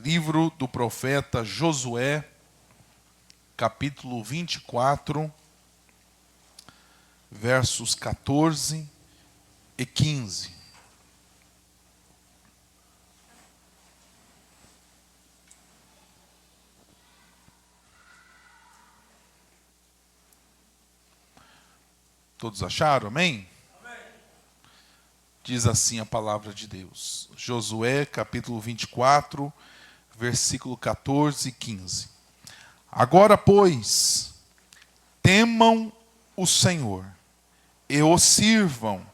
livro do profeta Josué, capítulo 24, versos 14 e 15. Todos acharam? Amém? Amém? Diz assim a palavra de Deus. Josué, capítulo 24, versículo 14 e 15. Agora, pois, temam o Senhor e o sirvam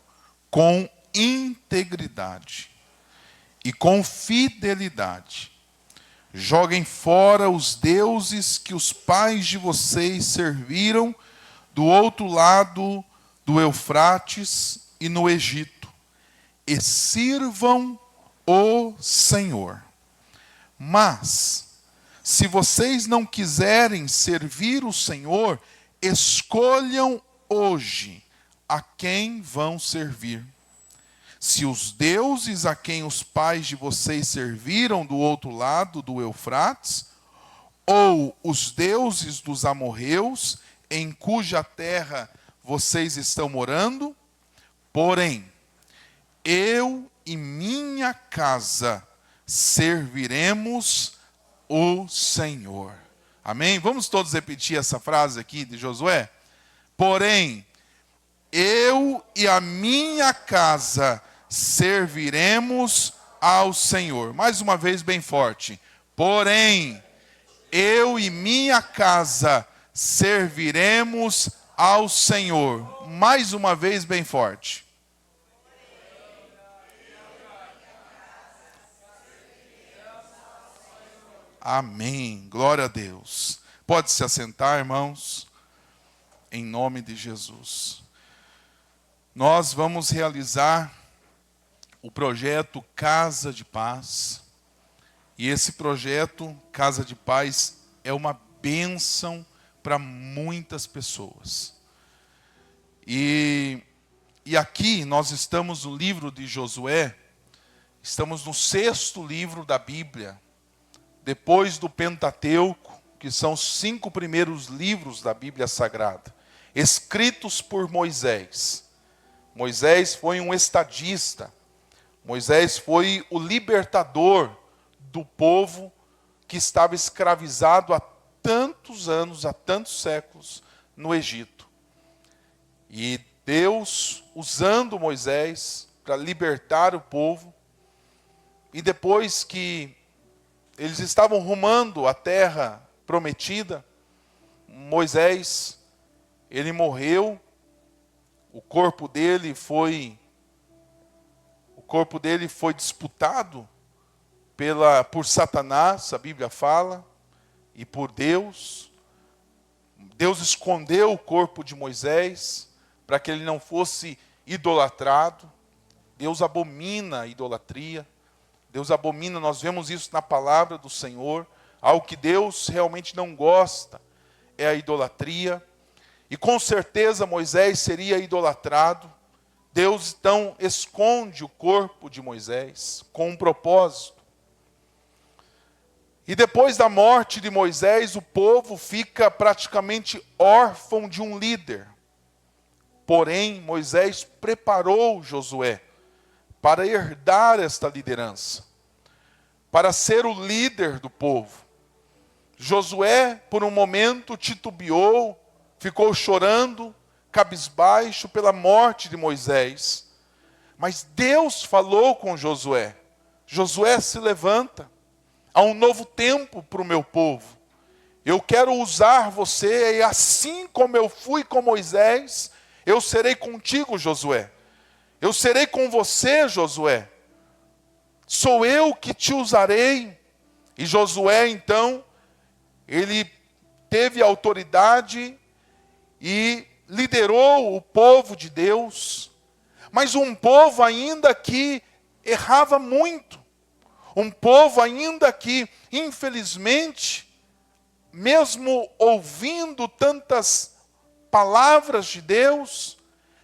com integridade e com fidelidade. Joguem fora os deuses que os pais de vocês serviram do outro lado do Eufrates e no Egito, e sirvam o Senhor. Mas, se vocês não quiserem servir o Senhor, escolham hoje a quem vão servir. Se os deuses a quem os pais de vocês serviram do outro lado do Eufrates, ou os deuses dos amorreus, em cuja terra vocês estão morando, porém, eu e minha casa serviremos o Senhor. Amém? Vamos todos repetir essa frase aqui de Josué? Porém, eu e a minha casa serviremos ao Senhor. Mais uma vez bem forte. Porém, eu e minha casa serviremos ao Senhor. Mais uma vez bem forte. Amém. Glória a Deus. Pode se assentar, irmãos, em nome de Jesus. Nós vamos realizar o projeto Casa de Paz. E esse projeto Casa de Paz é uma bênção para muitas pessoas. E aqui nós estamos no livro de Josué, estamos no 6º livro da Bíblia, depois do Pentateuco, que são os 5 primeiros livros da Bíblia Sagrada, escritos por Moisés. Moisés foi um estadista, Moisés foi o libertador do povo que estava escravizado há tantos anos, há tantos séculos no Egito. E Deus, usando Moisés para libertar o povo, e depois que eles estavam rumando à terra prometida, Moisés, ele morreu, o corpo dele foi disputado por Satanás, a Bíblia fala, e por Deus. Deus escondeu o corpo de Moisés para que ele não fosse idolatrado. Deus abomina a idolatria. Deus abomina, nós vemos isso na palavra do Senhor. Algo que Deus realmente não gosta é a idolatria. E com certeza Moisés seria idolatrado. Deus então esconde o corpo de Moisés com um propósito. E depois da morte de Moisés, o povo fica praticamente órfão de um líder. Porém, Moisés preparou Josué para herdar esta liderança, para ser o líder do povo. Josué, por um momento, titubeou, ficou chorando, cabisbaixo pela morte de Moisés. Mas Deus falou com Josué. Josué, se levanta. Há um novo tempo para o meu povo. Eu quero usar você, e assim como eu fui com Moisés, eu serei contigo, Josué. Eu serei com você, Josué. Sou eu que te usarei. E Josué, então, ele teve autoridade e liderou o povo de Deus. Mas um povo ainda que errava muito. Um povo ainda que, infelizmente, mesmo ouvindo tantas palavras de Deus,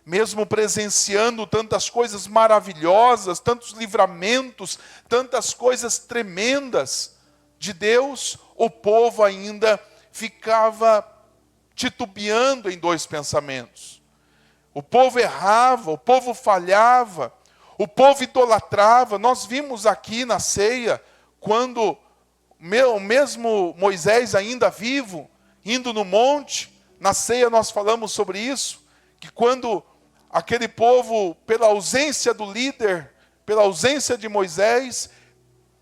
mesmo presenciando tantas coisas maravilhosas, tantos livramentos, tantas coisas tremendas, de Deus, o povo ainda ficava titubeando em dois pensamentos. O povo errava, o povo falhava, o povo idolatrava. Nós vimos aqui na ceia, quando o mesmo Moisés ainda vivo, indo no monte, na ceia nós falamos sobre isso, que quando aquele povo, pela ausência do líder, pela ausência de Moisés,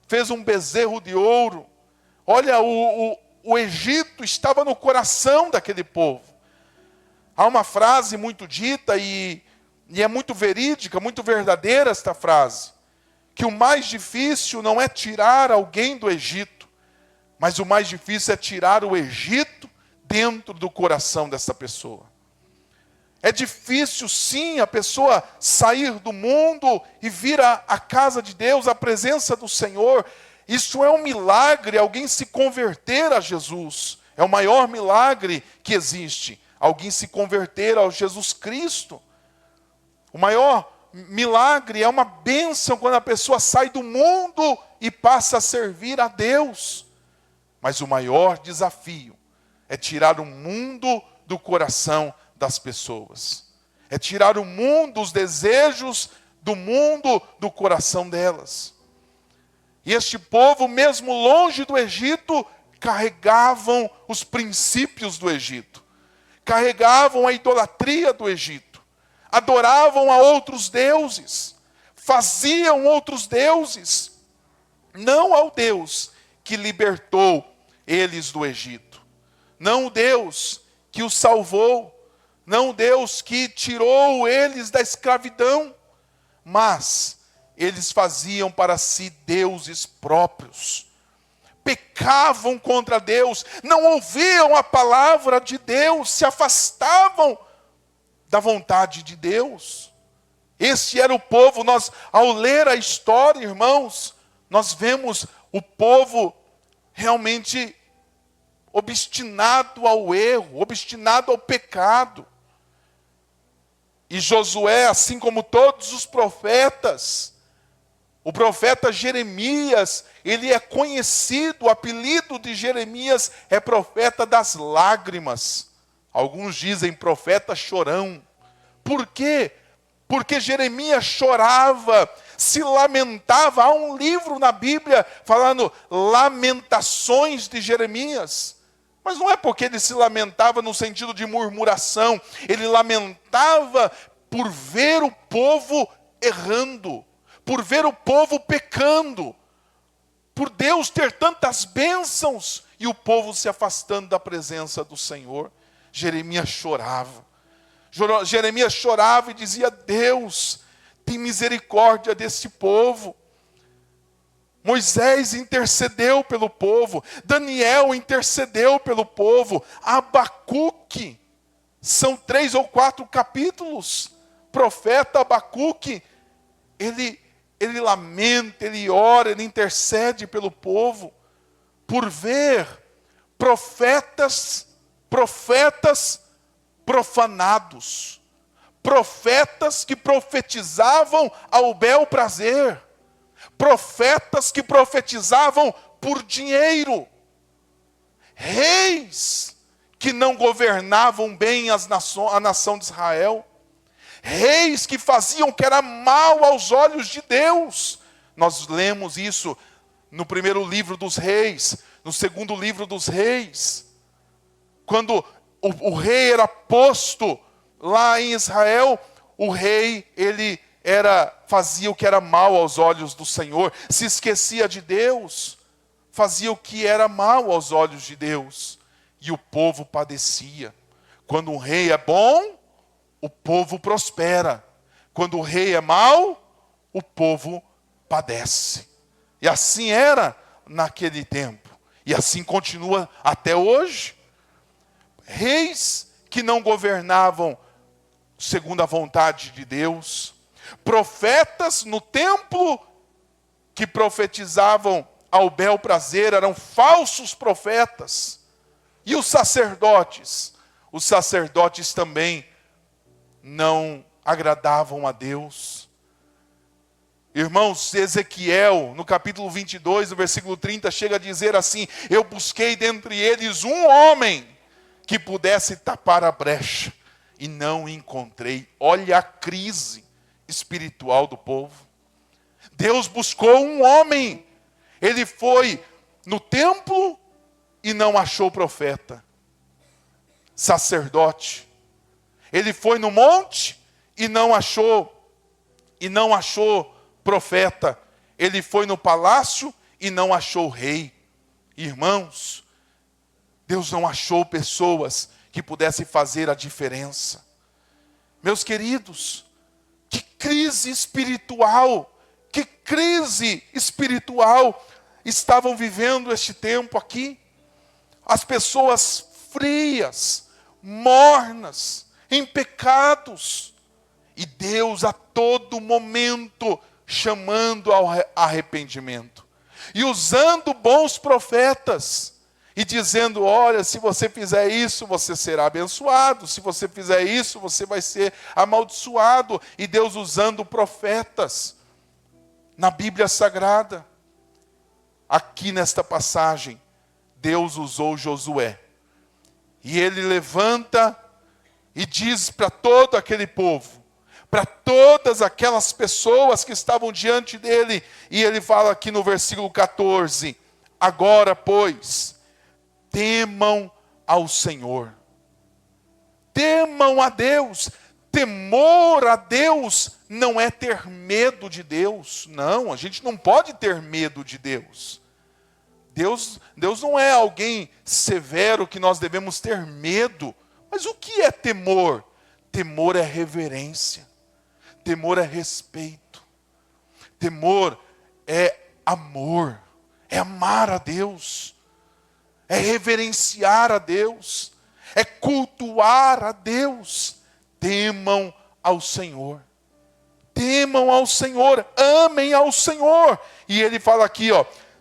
fez um bezerro de ouro. Olha, o Egito estava no coração daquele povo. Há uma frase muito dita e é muito verídica, muito verdadeira esta frase, que o mais difícil não é tirar alguém do Egito, mas o mais difícil é tirar o Egito dentro do coração dessa pessoa. É difícil sim a pessoa sair do mundo e vir à casa de Deus, à presença do Senhor. Isso é um milagre, alguém se converter a Jesus. É o maior milagre que existe, alguém se converter ao Jesus Cristo. O maior milagre é uma bênção quando a pessoa sai do mundo e passa a servir a Deus. Mas o maior desafio é tirar o mundo do coração das pessoas. É tirar o mundo, os desejos do mundo do coração delas. E este povo, mesmo longe do Egito, carregavam os princípios do Egito. Carregavam a idolatria do Egito. Adoravam a outros deuses. Faziam outros deuses. Não ao Deus que libertou eles do Egito. Não o Deus que os salvou. Não o Deus que tirou eles da escravidão. Mas eles faziam para si deuses próprios. Pecavam contra Deus, não ouviam a palavra de Deus, se afastavam da vontade de Deus. Esse era o povo. Nós, ao ler a história, irmãos, nós vemos o povo realmente obstinado ao erro, obstinado ao pecado. E Josué, assim como todos os profetas, o profeta Jeremias, ele é conhecido, o apelido de Jeremias é profeta das lágrimas. Alguns dizem profeta chorão. Por quê? Porque Jeremias chorava, se lamentava. Há um livro na Bíblia falando Lamentações de Jeremias. Mas não é porque ele se lamentava no sentido de murmuração. Ele lamentava por ver o povo errando, por ver o povo pecando, por Deus ter tantas bênçãos e o povo se afastando da presença do Senhor. Jeremias chorava. Jeremias chorava e dizia: Deus, tem misericórdia desse povo. Moisés intercedeu pelo povo, Daniel intercedeu pelo povo, Abacuque, são 3 ou 4 capítulos, profeta Abacuque, ele lamenta, ele ora, ele intercede pelo povo, por ver profetas profanados, profetas que profetizavam ao bel prazer, profetas que profetizavam por dinheiro, reis que não governavam bem a nação de Israel, reis que faziam o que era mal aos olhos de Deus. Nós lemos isso no primeiro livro dos reis, no segundo livro dos reis, quando o rei era posto lá em Israel, o rei, ele fazia o que era mal aos olhos do Senhor, se esquecia de Deus, fazia o que era mal aos olhos de Deus, e o povo padecia. Quando um rei é bom, o povo prospera. Quando o rei é mau, o povo padece. E assim era naquele tempo, e assim continua até hoje. Reis que não governavam segundo a vontade de Deus, profetas no templo que profetizavam ao bel prazer, eram falsos profetas. E os sacerdotes também não agradavam a Deus. Irmãos, Ezequiel, no capítulo 22, no versículo 30, chega a dizer assim: eu busquei dentre eles um homem que pudesse tapar a brecha, e não encontrei. Olha a crise espiritual do povo. Deus buscou um homem. Ele foi no templo e não achou profeta, sacerdote. Ele foi no monte e não achou profeta. Ele foi no palácio e não achou rei. Irmãos, Deus não achou pessoas que pudessem fazer a diferença. Meus queridos, que crise espiritual estavam vivendo este tempo aqui. As pessoas frias, mornas, em pecados. E Deus a todo momento chamando ao arrependimento. E usando bons profetas. E dizendo: olha, se você fizer isso, você será abençoado. Se você fizer isso, você vai ser amaldiçoado. E Deus usando profetas. Na Bíblia Sagrada. Aqui nesta passagem, Deus usou Josué. E ele levanta e diz para todo aquele povo, para todas aquelas pessoas que estavam diante dele. E ele fala aqui no versículo 14: agora, pois, temam ao Senhor. Temam a Deus. Temor a Deus não é ter medo de Deus. Não, a gente não pode ter medo de Deus. Deus não é alguém severo que nós devemos ter medo. Mas o que é temor? Temor é reverência. Temor é respeito. Temor é amor. É amar a Deus. É reverenciar a Deus. É cultuar a Deus. Temam ao Senhor. Temam ao Senhor. Amem ao Senhor. E ele fala aqui,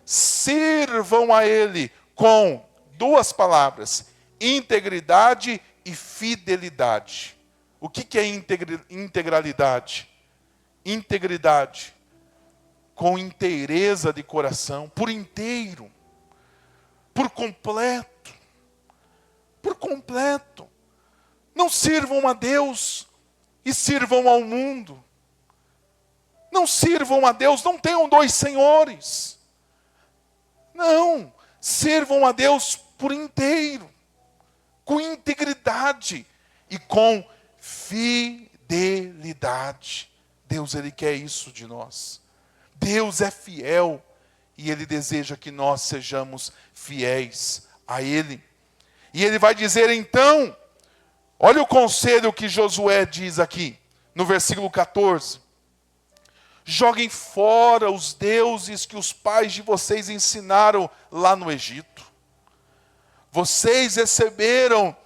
sirvam a Ele com duas palavras: integridade e fidelidade. O que é integralidade? Integridade. Com inteireza de coração, por inteiro, por completo. Por completo. Não sirvam a Deus e sirvam ao mundo. Não sirvam a Deus, não tenham dois senhores. Não, sirvam a Deus por inteiro, com integridade e com fidelidade. Deus, Ele quer isso de nós. Deus é fiel e Ele deseja que nós sejamos fiéis a Ele. E Ele vai dizer então, olha o conselho que Josué diz aqui, no versículo 14. Joguem fora os deuses que os pais de vocês ensinaram lá no Egito. Vocês receberam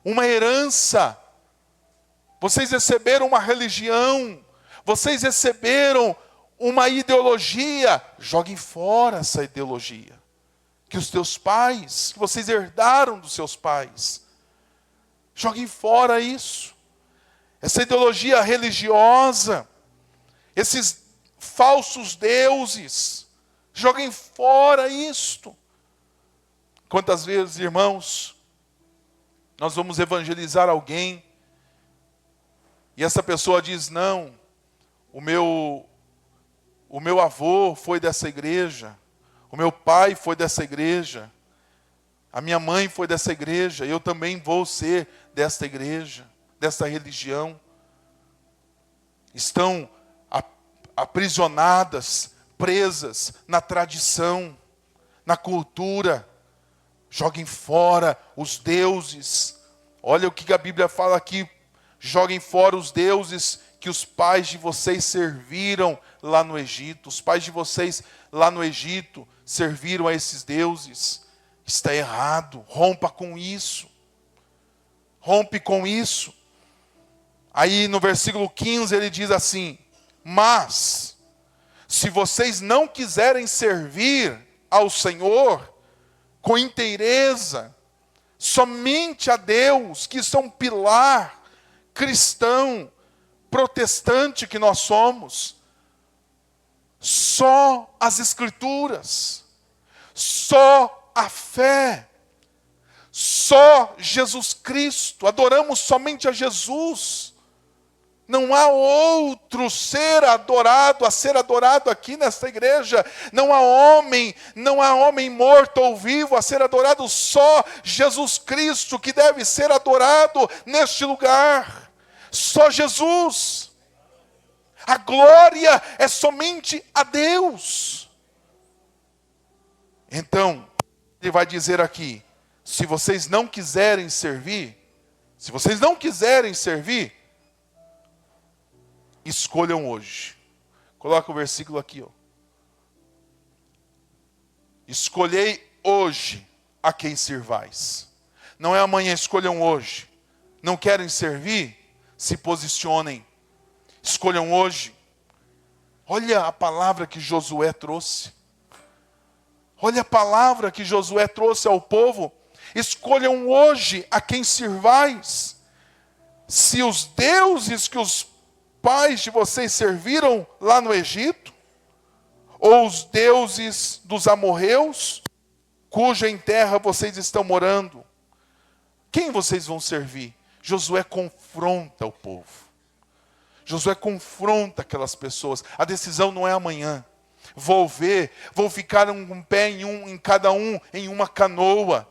uma herança. Vocês receberam uma religião. Vocês receberam uma ideologia. Joguem fora essa ideologia. Que os teus pais, que vocês herdaram dos seus pais. Joguem fora isso. Essa ideologia religiosa. Esses falsos deuses, joguem fora isto. Quantas vezes, irmãos, nós vamos evangelizar alguém e essa pessoa diz: não, o meu avô foi dessa igreja, o meu pai foi dessa igreja, a minha mãe foi dessa igreja, eu também vou ser desta igreja, desta religião. Estão aprisionadas, presas na tradição, na cultura. Joguem fora os deuses. Olha o que a Bíblia fala aqui. Joguem fora os deuses que os pais de vocês serviram lá no Egito. Os pais de vocês lá no Egito serviram a esses deuses. Está errado. Rompa com isso. Rompe com isso. Aí no versículo 15 ele diz assim: mas, se vocês não quiserem servir ao Senhor com inteireza, somente a Deus, que isso é um pilar cristão, protestante que nós somos, Só as Escrituras, só a fé, só Jesus Cristo, adoramos somente a Jesus. Não há outro ser adorado, a ser adorado aqui nesta igreja. Não há homem morto ou vivo a ser adorado, só Jesus Cristo que deve ser adorado neste lugar. Só Jesus. A glória é somente a Deus. Então, ele vai dizer aqui, se vocês não quiserem servir, escolham hoje. Coloca o versículo aqui, ó. Escolhei hoje a quem servais. Não é amanhã, escolham hoje. Não querem servir? Se posicionem. Escolham hoje. Olha a palavra que Josué trouxe. Olha a palavra que Josué trouxe ao povo. Escolham hoje a quem servais. Se os deuses que os pais de vocês serviram lá no Egito, ou os deuses dos amorreus, cuja em terra vocês estão morando, quem vocês vão servir? Josué confronta o povo. Josué confronta aquelas pessoas. A decisão não é amanhã. Vou ficar um pé em cada um, em uma canoa.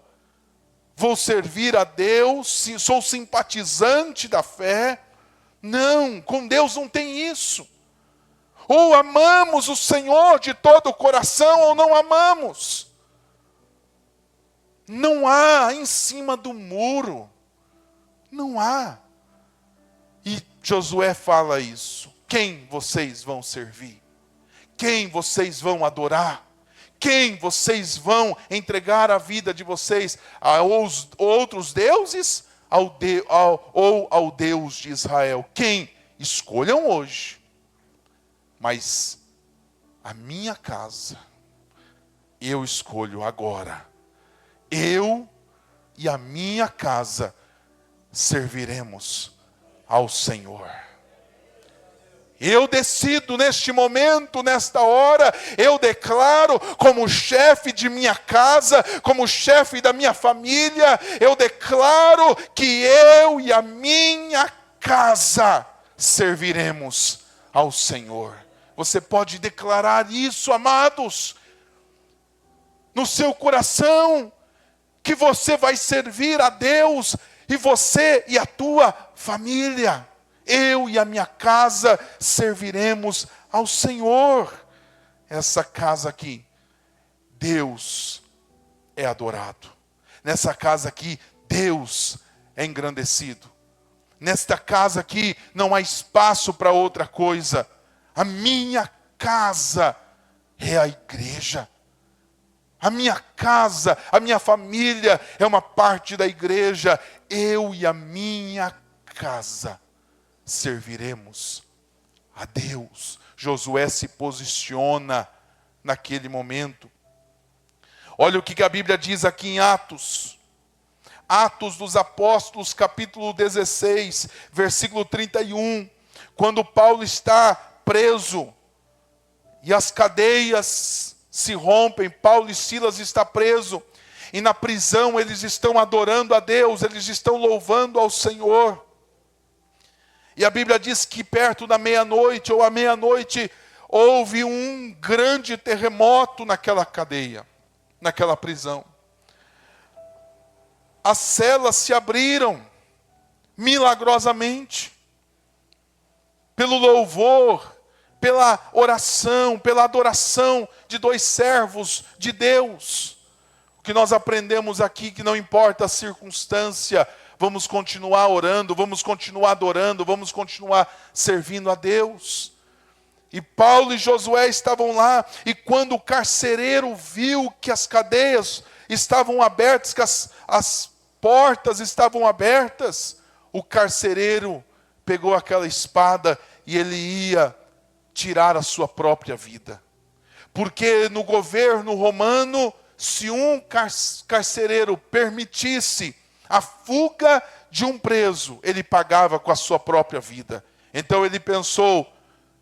Vou servir a Deus, sou simpatizante da fé. Não, com Deus não tem isso. Ou amamos o Senhor de todo o coração, ou não amamos. Não há em cima do muro. Não há. E Josué fala isso. Quem vocês vão servir? Quem vocês vão adorar? Quem vocês vão entregar a vida de vocês aos outros deuses? Ou ao Deus de Israel? Quem? Escolham hoje. Mas a minha casa, eu escolho agora. Eu e a minha casa serviremos ao Senhor. Eu decido neste momento, nesta hora, eu declaro como chefe de minha casa, como chefe da minha família, eu declaro que eu e a minha casa serviremos ao Senhor. Você pode declarar isso, amados, no seu coração, que você vai servir a Deus, e você e a tua família. Eu e a minha casa serviremos ao Senhor. Essa casa aqui, Deus é adorado. Nessa casa aqui, Deus é engrandecido. Nesta casa aqui, não há espaço para outra coisa. A minha casa é a igreja. A minha casa, a minha família é uma parte da igreja. Eu e a minha casa serviremos a Deus. Josué se posiciona naquele momento. Olha o que a Bíblia diz aqui em Atos. Atos dos Apóstolos, capítulo 16, versículo 31. Quando Paulo está preso e as cadeias se rompem, Paulo e Silas estão presos. E na prisão eles estão adorando a Deus, eles estão louvando ao Senhor. E a Bíblia diz que perto da meia-noite, ou à meia-noite, houve um grande terremoto naquela cadeia, naquela prisão. As celas se abriram, milagrosamente, pelo louvor, pela oração, pela adoração de dois servos de Deus. O que nós aprendemos aqui, que não importa a circunstância, vamos continuar orando, vamos continuar adorando, vamos continuar servindo a Deus. E Paulo e Josué estavam lá, e quando o carcereiro viu que as cadeias estavam abertas, que as portas estavam abertas, o carcereiro pegou aquela espada e ele ia tirar a sua própria vida. Porque no governo romano, se um carcereiro permitisse a fuga de um preso, ele pagava com a sua própria vida. Então ele pensou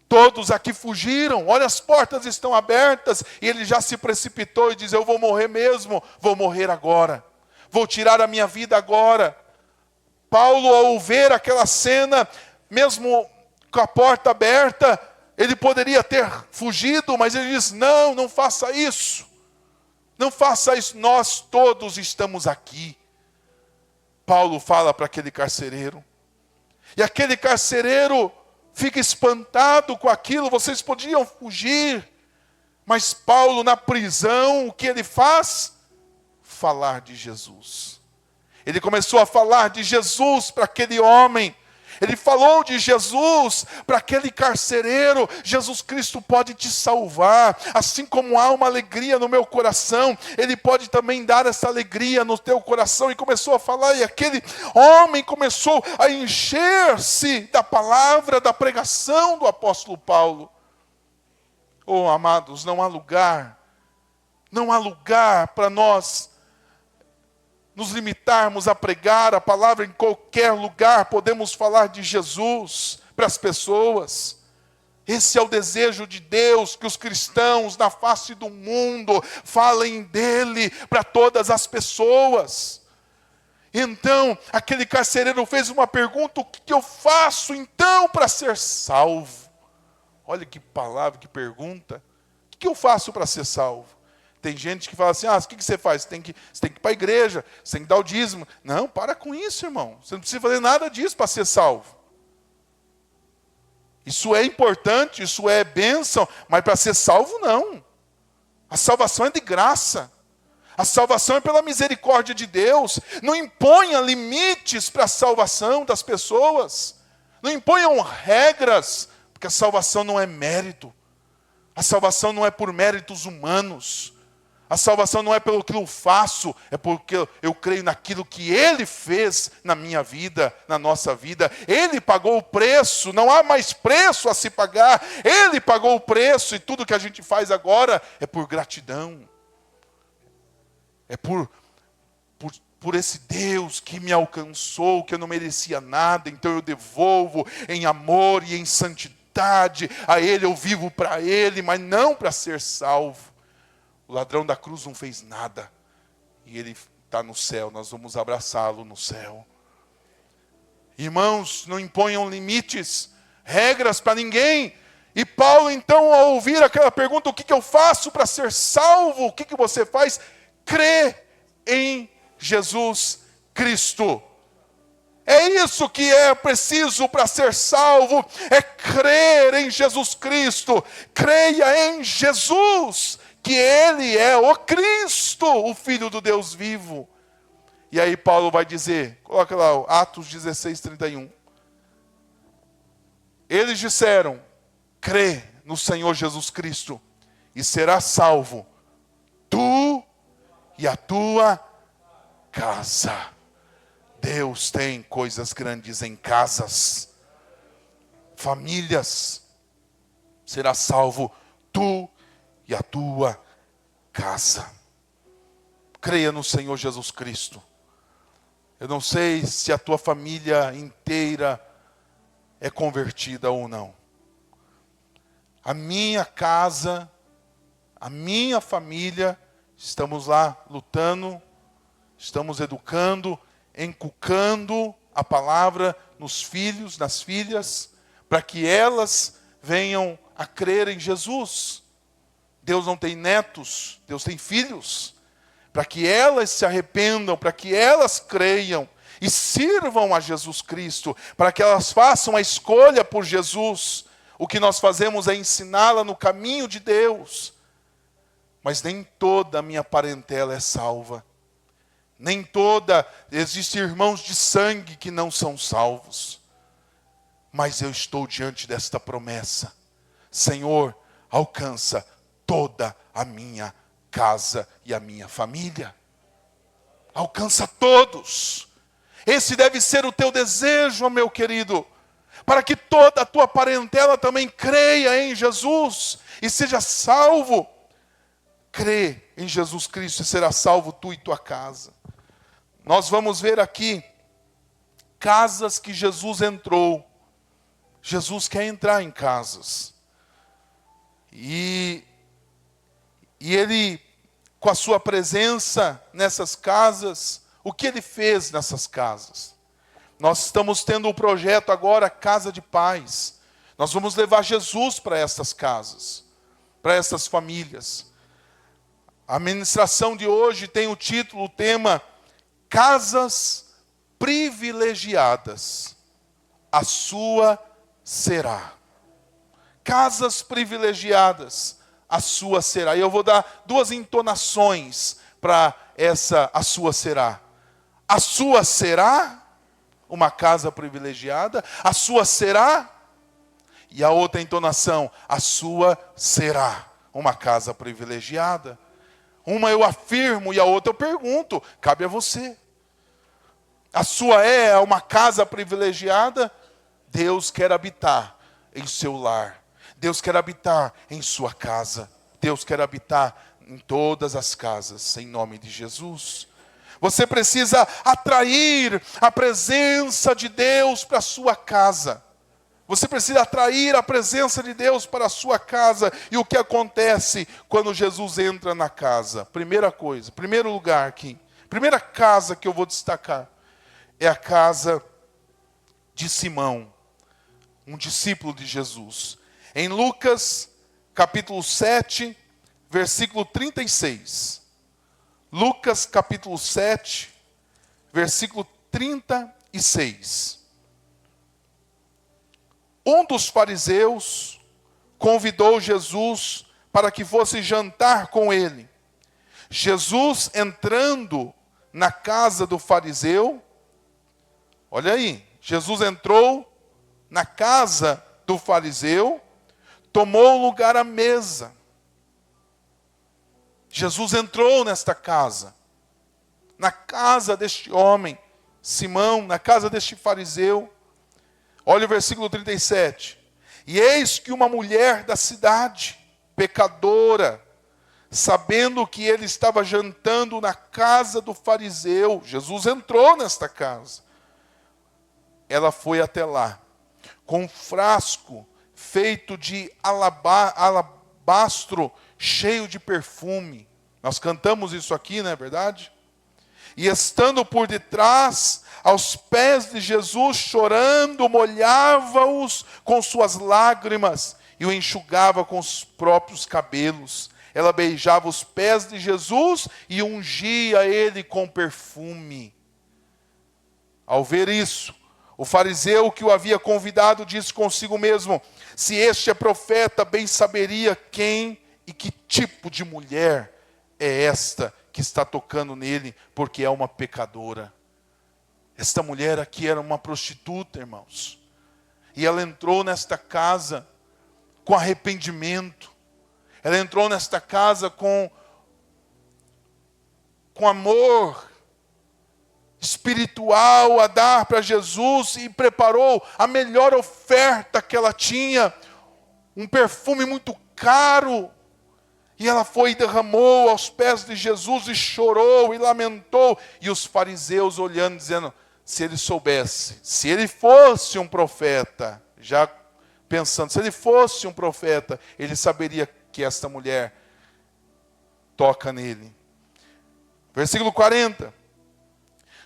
Todos aqui fugiram, olha, as portas estão abertas. E ele já se precipitou e diz: eu vou morrer mesmo, vou morrer agora. Vou tirar a minha vida agora. Paulo, ao ver aquela cena, mesmo com a porta aberta, ele poderia ter fugido, mas ele diz: não, não faça isso. Não faça isso, nós todos estamos aqui. Paulo fala para aquele carcereiro. E aquele carcereiro fica espantado com aquilo. Vocês podiam fugir. Mas Paulo, na prisão, o que ele faz? Falar de Jesus. Ele começou a falar de Jesus para aquele homem. Ele falou de Jesus para aquele carcereiro. Jesus Cristo pode te salvar. Assim como há uma alegria no meu coração, Ele pode também dar essa alegria no teu coração. E começou a falar, e aquele homem começou a encher-se da palavra, da pregação do apóstolo Paulo. Oh, amados, não há lugar para nós nos limitarmos a pregar a palavra em qualquer lugar. Podemos falar de Jesus para as pessoas. Esse é o desejo de Deus, que os cristãos na face do mundo falem dele para todas as pessoas. Então, aquele carcereiro fez uma pergunta: o que eu faço então para ser salvo? Olha que palavra, que pergunta. O que eu faço para ser salvo? Tem gente que fala assim: o que você faz? Você tem que ir para a igreja, você tem que dar o dízimo. Não, para com isso, irmão. Você não precisa fazer nada disso para ser salvo. Isso é importante, isso é bênção, mas para ser salvo, não. A salvação é de graça. A salvação é pela misericórdia de Deus. Não imponha limites para a salvação das pessoas. Não imponham regras, porque a salvação não é mérito. A salvação não é por méritos humanos. A salvação não é pelo que eu faço, é porque eu creio naquilo que Ele fez na minha vida, na nossa vida. Ele pagou o preço, não há mais preço a se pagar. Ele pagou o preço, e tudo que a gente faz agora é por gratidão. É por esse Deus que me alcançou, que eu não merecia nada, então eu devolvo em amor e em santidade. A Ele eu vivo para Ele, mas não para ser salvo. O ladrão da cruz não fez nada. E ele está no céu, nós vamos abraçá-lo no céu. Irmãos, não imponham limites, regras para ninguém. E Paulo, então, ao ouvir aquela pergunta: o que eu faço para ser salvo? O que você faz? Crê em Jesus Cristo. É isso que é preciso para ser salvo, é crer em Jesus Cristo. Creia em Jesus, que Ele é o Cristo, o Filho do Deus vivo. E aí Paulo vai dizer, coloca lá, Atos 16, 31. Eles disseram: crê no Senhor Jesus Cristo e serás salvo, tu e a tua casa. Deus tem coisas grandes em casas, famílias. Será salvo tu e a tua casa. Creia no Senhor Jesus Cristo. Eu não sei se a tua família inteira é convertida ou não. A minha casa, a minha família, estamos lá lutando, estamos educando, inculcando a palavra nos filhos, nas filhas, para que elas venham a crer em Jesus. Deus não tem netos, Deus tem filhos. Para que elas se arrependam, para que elas creiam e sirvam a Jesus Cristo, para que elas façam a escolha por Jesus. O que nós fazemos é ensiná-la no caminho de Deus. Mas nem toda a minha parentela é salva. Nem toda, existem irmãos de sangue que não são salvos. Mas eu estou diante desta promessa: Senhor, alcança toda a minha casa e a minha família. Alcança todos. Esse deve ser o teu desejo, meu querido, para que toda a tua parentela também creia em Jesus e seja salvo. Crê em Jesus Cristo e será salvo tu e tua casa. Nós vamos ver aqui casas que Jesus entrou. Jesus quer entrar em casas. E ele, com a sua presença nessas casas, o que ele fez nessas casas? Nós estamos tendo um projeto agora, Casa de Paz. Nós vamos levar Jesus para essas casas, para essas famílias. A ministração de hoje tem o título, o tema, Casas Privilegiadas, a sua será. Casas privilegiadas, a sua será. E eu vou dar duas entonações para essa, a sua será. A sua será uma casa privilegiada, a sua será, e a outra entonação, a sua será uma casa privilegiada. Uma eu afirmo e a outra eu pergunto, cabe a você. A sua é uma casa privilegiada? Deus quer habitar em seu lar. Deus quer habitar em sua casa. Deus quer habitar em todas as casas, em nome de Jesus. Você precisa atrair a presença de Deus para a sua casa. Você precisa atrair a presença de Deus para a sua casa. E o que acontece quando Jesus entra na casa? Primeira coisa, primeiro lugar aqui. Primeira casa que eu vou destacar é a casa de Simão, um discípulo de Jesus. Em Lucas, capítulo 7, versículo 36. Lucas, capítulo 7, versículo 36. Um dos fariseus convidou Jesus para que fosse jantar com ele. Jesus, entrando na casa do fariseu, olha aí, Jesus entrou na casa do fariseu, tomou lugar à mesa. Jesus entrou nesta casa, na casa deste homem, Simão, na casa deste fariseu. Olha o versículo 37. E eis que uma mulher da cidade, pecadora, sabendo que ele estava jantando na casa do fariseu, Jesus entrou nesta casa. Ela foi até lá, com um frasco feito de alabastro, cheio de perfume. Nós cantamos isso aqui, não é verdade? E estando por detrás, aos pés de Jesus, chorando, molhava-os com suas lágrimas e o enxugava com os próprios cabelos. Ela beijava os pés de Jesus e ungia ele com perfume. Ao ver isso, o fariseu que o havia convidado disse consigo mesmo: se este é profeta, bem saberia quem e que tipo de mulher é esta que está tocando nele, porque é uma pecadora. Esta mulher aqui era uma prostituta, irmãos. E ela entrou nesta casa com arrependimento. Ela entrou nesta casa com amor espiritual a dar para Jesus e preparou a melhor oferta que ela tinha, um perfume muito caro. E ela foi e derramou aos pés de Jesus e chorou e lamentou. E os fariseus olhando, dizendo: se ele soubesse, se ele fosse um profeta, já pensando, se ele fosse um profeta, ele saberia que esta mulher toca nele. Versículo 40.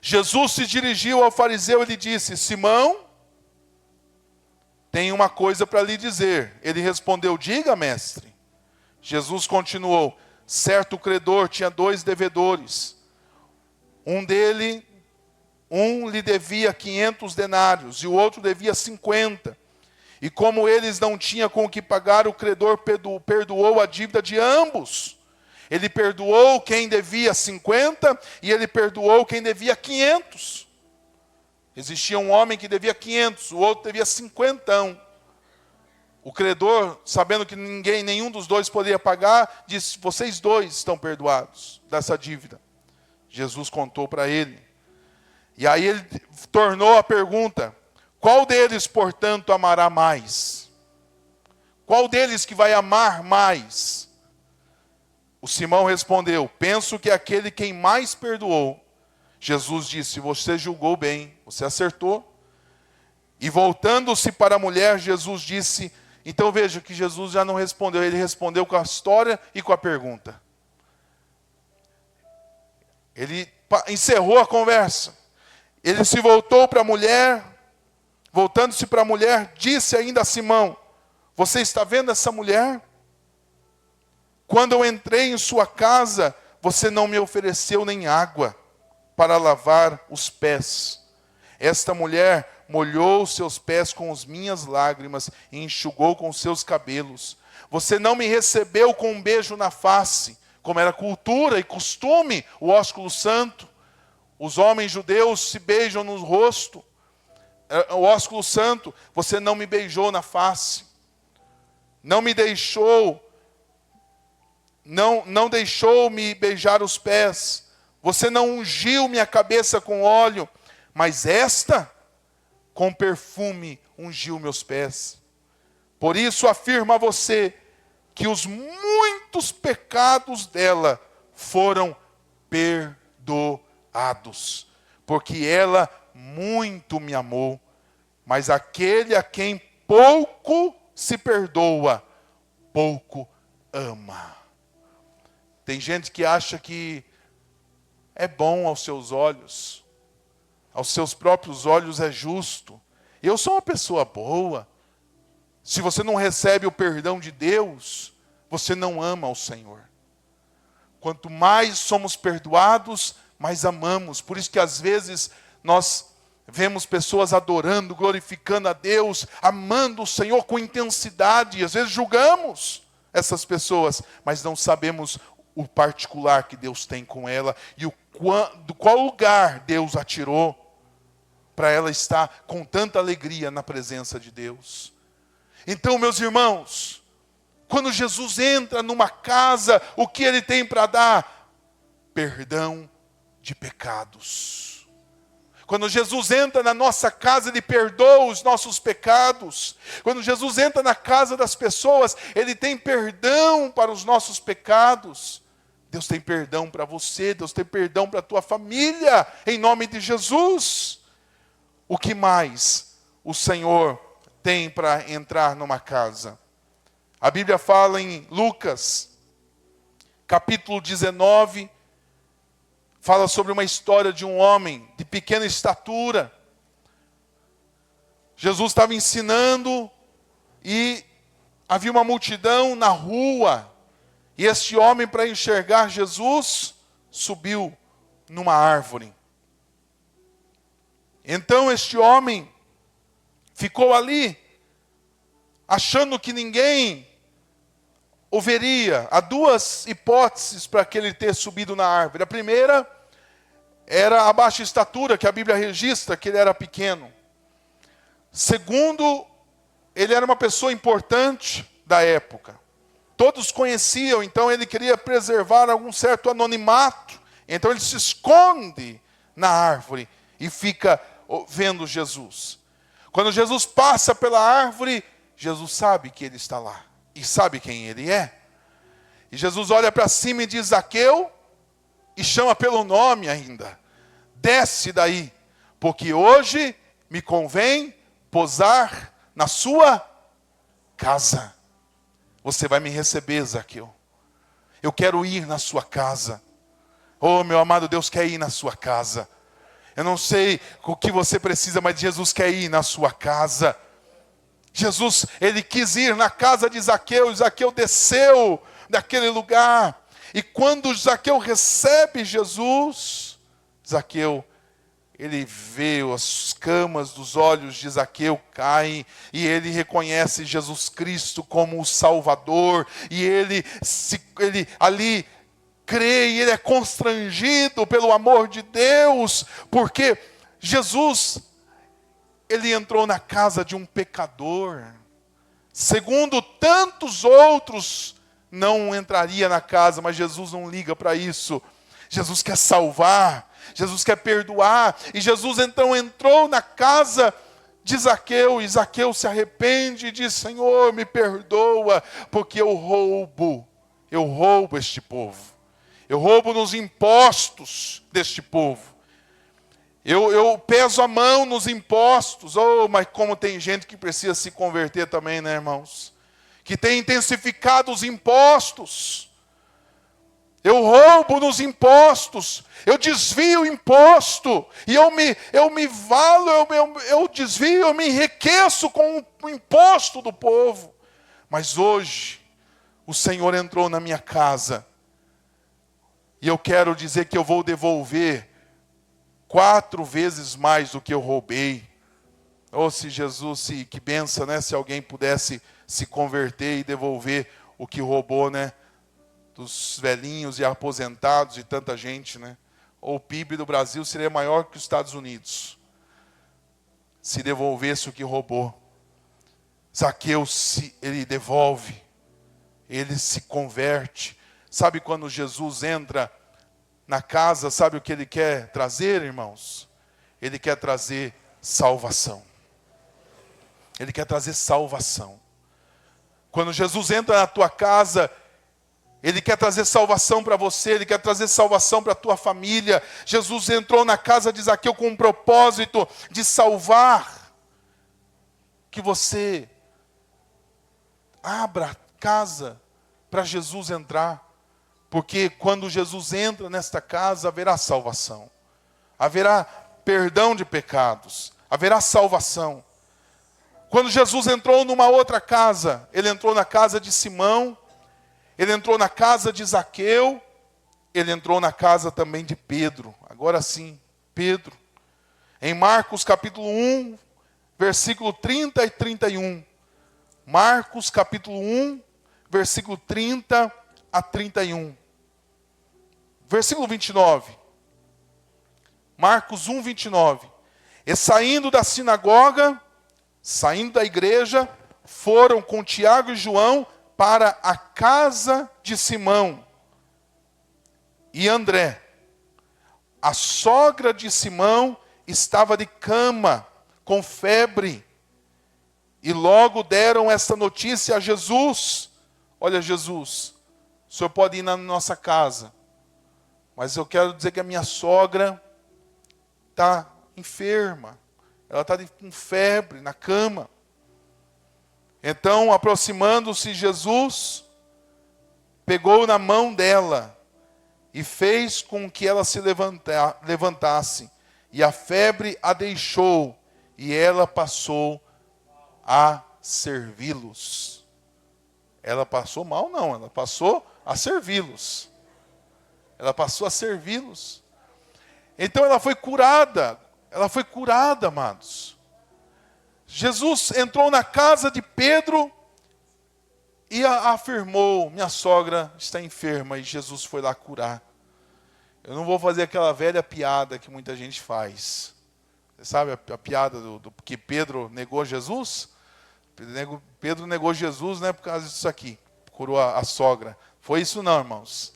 Jesus se dirigiu ao fariseu e lhe disse: Simão, tenho uma coisa para lhe dizer. Ele respondeu: diga, mestre. Jesus continuou: certo credor tinha 2 devedores. Um lhe devia 500 denários e o outro devia 50. E como eles não tinham com o que pagar, o credor perdoou a dívida de ambos. Ele perdoou quem devia 50 e ele perdoou quem devia 500. Existia um homem que devia 500, o outro devia 50. O credor, sabendo que nenhum dos dois poderia pagar, disse: vocês dois estão perdoados dessa dívida. Jesus contou para ele. E aí ele tornou a pergunta: qual deles, portanto, amará mais? Qual deles que vai amar mais? O Simão respondeu: penso que aquele quem mais perdoou. Jesus disse: você julgou bem, você acertou. E voltando-se para a mulher, Jesus disse: Então veja que Jesus já não respondeu, ele respondeu com a história e com a pergunta. Ele encerrou a conversa. Ele se voltou para a mulher, voltando-se para a mulher, disse ainda a Simão: você está vendo essa mulher? Quando eu entrei em sua casa, você não me ofereceu nem água para lavar os pés. Esta mulher molhou os seus pés com as minhas lágrimas e enxugou com os seus cabelos. Você não me recebeu com um beijo na face, como era cultura e costume, o ósculo santo. Os homens judeus se beijam no rosto. O ósculo santo, você não me beijou na face. Não me deixou, não deixou me beijar os pés. Você não ungiu minha cabeça com óleo, mas esta, com perfume, ungiu meus pés. Por isso afirmo a você que os muitos pecados dela foram perdoados, porque ela muito me amou. Mas aquele a quem pouco se perdoa, pouco ama. Tem gente que acha que é bom aos seus olhos, aos seus próprios olhos é justo. Eu sou uma pessoa boa. Se você não recebe o perdão de Deus, você não ama ao Senhor. Quanto mais somos perdoados, mais amamos. Por isso que às vezes nós vemos pessoas adorando, glorificando a Deus, amando o Senhor com intensidade. E às vezes julgamos essas pessoas, mas não sabemos o particular que Deus tem com ela e do qual lugar Deus a tirou para ela estar com tanta alegria na presença de Deus. Então, meus irmãos, quando Jesus entra numa casa, o que ele tem para dar? Perdão de pecados. Quando Jesus entra na nossa casa, ele perdoa os nossos pecados. Quando Jesus entra na casa das pessoas, ele tem perdão para os nossos pecados. Deus tem perdão para você, Deus tem perdão para a tua família, em nome de Jesus. O que mais o Senhor tem para entrar numa casa? A Bíblia fala em Lucas, capítulo 19, fala sobre uma história de um homem de pequena estatura. Jesus estava ensinando e havia uma multidão na rua. E este homem, para enxergar Jesus, subiu numa árvore. Então este homem ficou ali, achando que ninguém o veria. Há duas hipóteses para que ele ter subido na árvore. A primeira era a baixa estatura, que a Bíblia registra que ele era pequeno. Segundo, ele era uma pessoa importante da época. Todos conheciam, então ele queria preservar algum certo anonimato. Então ele se esconde na árvore e fica vendo Jesus. Quando Jesus passa pela árvore, Jesus sabe que ele está lá. E sabe quem ele é. E Jesus olha para cima e diz: Zaqueu, e chama pelo nome ainda. Desce daí, porque hoje me convém posar na sua casa. Você vai me receber, Zaqueu. Eu quero ir na sua casa. Oh, meu amado Deus quer ir na sua casa. Eu não sei o que você precisa, mas Jesus quer ir na sua casa. Jesus, ele quis ir na casa de Zaqueu. E Zaqueu desceu daquele lugar. E quando Zaqueu recebe Jesus, Zaqueu, ele vê as camas dos olhos de Zaqueu caem, e ele reconhece Jesus Cristo como o Salvador, e ele ali crê, e ele é constrangido pelo amor de Deus, porque Jesus, ele entrou na casa de um pecador, segundo tantos outros não entraria na casa, mas Jesus não liga para isso. Jesus quer salvar, Jesus quer perdoar. E Jesus então entrou na casa de Zaqueu. E Zaqueu se arrepende e diz: Senhor, me perdoa, porque eu roubo este povo. Eu roubo nos impostos deste povo. Eu peso a mão nos impostos. Oh, mas como tem gente que precisa se converter também, né, irmãos? Que tem intensificado os impostos. Eu roubo nos impostos, eu desvio o imposto, e eu me valo, eu desvio, eu me enriqueço com o imposto do povo. Mas hoje, o Senhor entrou na minha casa, e eu quero dizer que eu vou devolver 4 vezes mais do que eu roubei. Oh, se Jesus, que benção, né? Se alguém pudesse se converter e devolver o que roubou, né? Dos velhinhos e aposentados e tanta gente, né? Ou o PIB do Brasil seria maior que os Estados Unidos, se devolvesse o que roubou. Zaqueu, ele devolve, ele se converte. Sabe quando Jesus entra na casa, sabe o que ele quer trazer, irmãos? Ele quer trazer salvação. Ele quer trazer salvação. Quando Jesus entra na tua casa, Ele quer trazer salvação para você, Ele quer trazer salvação para a tua família. Jesus entrou na casa de Zaqueu com um propósito de salvar. Que você abra a casa para Jesus entrar. Porque quando Jesus entra nesta casa, haverá salvação. Haverá perdão de pecados. Haverá salvação. Quando Jesus entrou numa outra casa, Ele entrou na casa de Simão, Ele entrou na casa de Zaqueu, Ele entrou na casa também de Pedro. Agora sim, Pedro. Em Marcos capítulo 1, versículo 30 e 31. Marcos capítulo 1, versículo 30 a 31. Versículo 29. Marcos 1, 29. E saindo da sinagoga, saindo da igreja, foram com Tiago e João para a casa de Simão e André. A sogra de Simão estava de cama, com febre. E logo deram esta notícia a Jesus. Olha, Jesus, o senhor pode ir na nossa casa, mas eu quero dizer que a minha sogra está enferma. Ela está com febre, na cama. Então, aproximando-se Jesus, pegou na mão dela e fez com que ela se levantasse. E a febre a deixou, e ela passou a servi-los. Ela passou mal? Não, ela passou a servi-los. Ela passou a servi-los. Então ela foi curada. Ela foi curada, amados. Jesus entrou na casa de Pedro e afirmou: minha sogra está enferma, e Jesus foi lá curar. Eu não vou fazer aquela velha piada que muita gente faz. Você sabe a piada do que Pedro negou Jesus? Pedro negou Jesus, né, por causa disso aqui. Curou a sogra. Foi isso não, irmãos.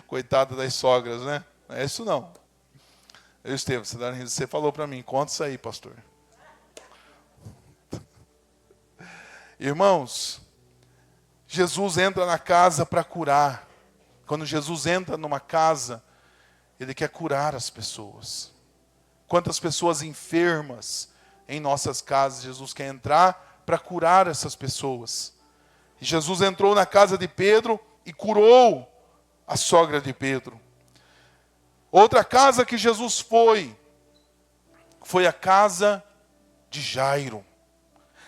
Coitada das sogras, né? Não é isso não. Estevam, você falou para mim, conta isso aí, pastor. Irmãos, Jesus entra na casa para curar. Quando Jesus entra numa casa, Ele quer curar as pessoas. Quantas pessoas enfermas em nossas casas, Jesus quer entrar para curar essas pessoas. E Jesus entrou na casa de Pedro e curou a sogra de Pedro. Outra casa que Jesus foi a casa de Jairo.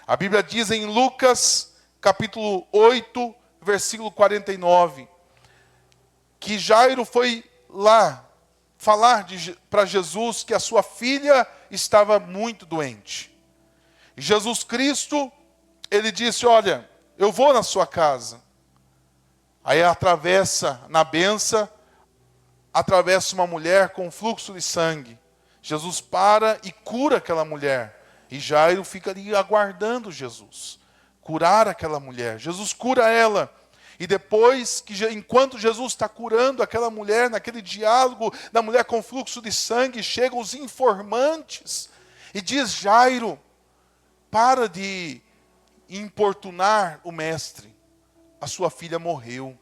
A Bíblia diz em Lucas, capítulo 8, versículo 49, que Jairo foi lá falar para Jesus que a sua filha estava muito doente. E Jesus Cristo, Ele disse: olha, eu vou na sua casa. Aí atravessa, na benção, atravessa uma mulher com fluxo de sangue. Jesus para e cura aquela mulher. E Jairo fica ali aguardando Jesus curar aquela mulher. Jesus cura ela. E depois, enquanto Jesus está curando aquela mulher, naquele diálogo da mulher com fluxo de sangue, chegam os informantes e diz: Jairo, para de importunar o mestre. A sua filha morreu.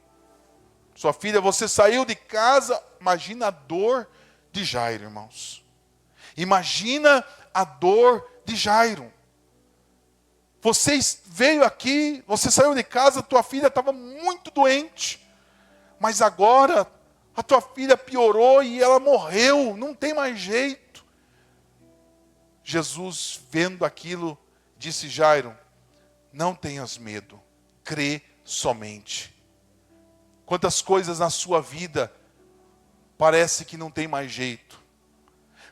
Sua filha, você saiu de casa. Imagina a dor de Jairo, irmãos. Imagina a dor de Jairo. Você veio aqui, você saiu de casa, tua filha estava muito doente. Mas agora a tua filha piorou e ela morreu, não tem mais jeito. Jesus, vendo aquilo, disse: Jairo, não tenhas medo, crê somente. Quantas coisas na sua vida parece que não tem mais jeito.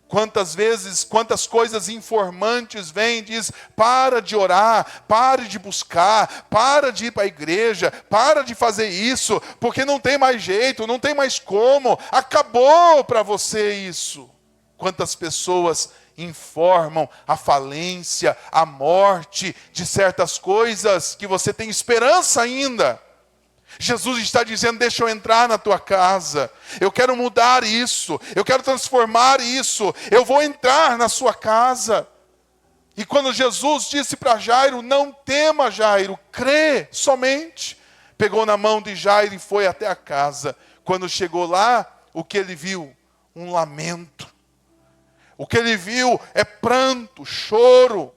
Quantas vezes, quantas coisas informantes vêm e diz: para de orar, pare de buscar, para de ir para a igreja, para de fazer isso, porque não tem mais jeito, não tem mais como, acabou para você isso. Quantas pessoas informam a falência, a morte de certas coisas que você tem esperança ainda. Jesus está dizendo: deixa eu entrar na tua casa, eu quero mudar isso, eu quero transformar isso, eu vou entrar na sua casa. E quando Jesus disse para Jairo: não tema, Jairo, crê somente, pegou na mão de Jairo e foi até a casa. Quando chegou lá, o que ele viu? Um lamento. O que ele viu é pranto, choro.